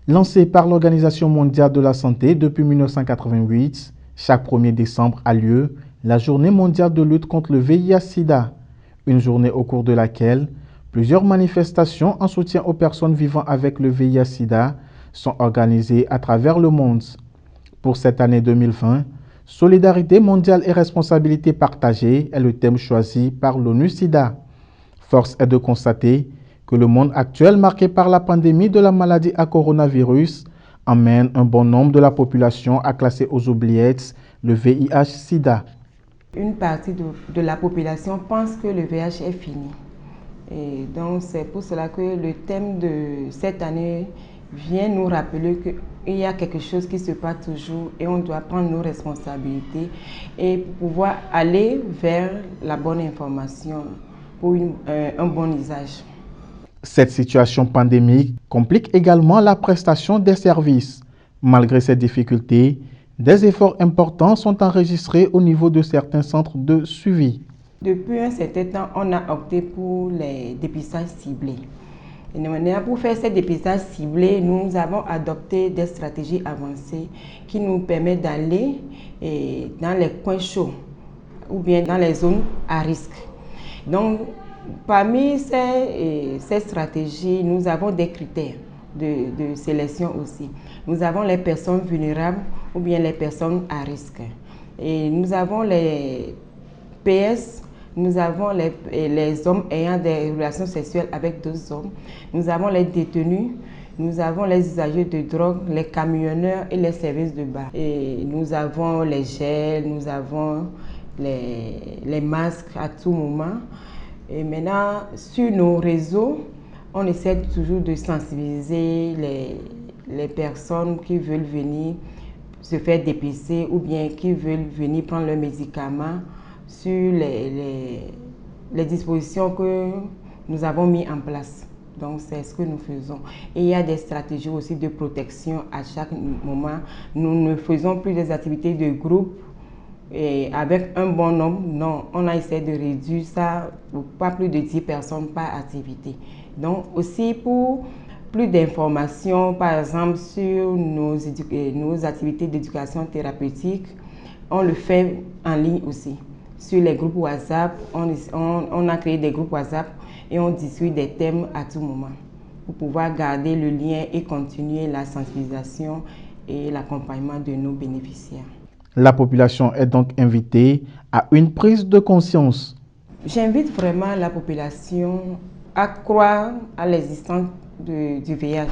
Lancé par l'Organisation mondiale de la santé depuis 1988, chaque 1er décembre a lieu la Journée mondiale de lutte contre le VIH-Sida, une journée au cours de laquelle plusieurs manifestations en soutien aux personnes vivant avec le VIH-Sida sont organisées à travers le monde. Pour cette année 2020, Solidarité mondiale et responsabilité partagée est le thème choisi par l'ONU-Sida. Force est de constater que le monde actuel marqué par la pandémie de la maladie à coronavirus amène un bon nombre de la population à classer aux oubliettes le VIH-Sida. Une partie de la population pense que le VIH est fini. Et donc c'est pour cela que le thème de cette année vient nous rappeler qu'il y a quelque chose qui se passe toujours et on doit prendre nos responsabilités et pouvoir aller vers la bonne information pour un bon usage. Cette situation pandémique complique également la prestation des services. Malgré ces difficultés, des efforts importants sont enregistrés au niveau de certains centres de suivi. Depuis un certain temps, on a opté pour les dépistages ciblés. Et maintenant, pour faire ces dépistages ciblés, nous avons adopté des stratégies avancées qui nous permettent d'aller dans les coins chauds ou bien dans les zones à risque. Donc, parmi ces stratégies, nous avons des critères de sélection aussi. Nous avons les personnes vulnérables ou bien les personnes à risque. Et nous avons les PS, nous avons les hommes ayant des relations sexuelles avec d'autres hommes. Nous avons les détenus, nous avons les usagers de drogue, les camionneurs et les services de bar. Et nous avons les gels, nous avons les masques à tout moment. Et maintenant, sur nos réseaux, on essaie toujours de sensibiliser les personnes qui veulent venir se faire dépister ou bien qui veulent venir prendre leurs médicaments sur les dispositions que nous avons mis en place. Donc, c'est ce que nous faisons. Et il y a des stratégies aussi de protection à chaque moment. Nous ne faisons plus des activités de groupe et avec un bon nombre. Non, on a essayé de réduire ça pour pas plus de 10 personnes par activité. Donc, aussi pour plus d'informations, par exemple, sur nos activités d'éducation thérapeutique, on le fait en ligne aussi. Sur les groupes WhatsApp, on a créé des groupes WhatsApp et on discute des thèmes à tout moment pour pouvoir garder le lien et continuer la sensibilisation et l'accompagnement de nos bénéficiaires. La population est donc invitée à une prise de conscience. J'invite vraiment la population à croire à l'existence du VIH,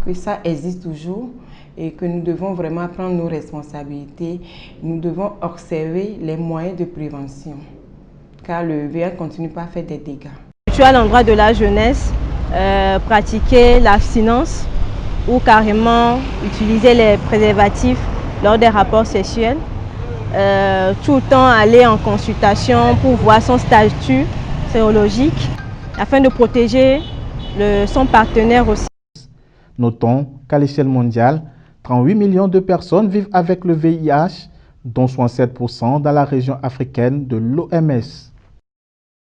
que ça existe toujours et que nous devons vraiment prendre nos responsabilités. Nous devons observer les moyens de prévention, car le VIH continue pas à faire des dégâts. Je suis à l'endroit de la jeunesse, pratiquer l'abstinence ou carrément utiliser les préservatifs lors des rapports sexuels. Tout le temps aller en consultation pour voir son statut sérologique afin de protéger son partenaire aussi. Notons qu'à l'échelle mondiale, 38 millions de personnes vivent avec le VIH, dont 67% dans la région africaine de l'OMS.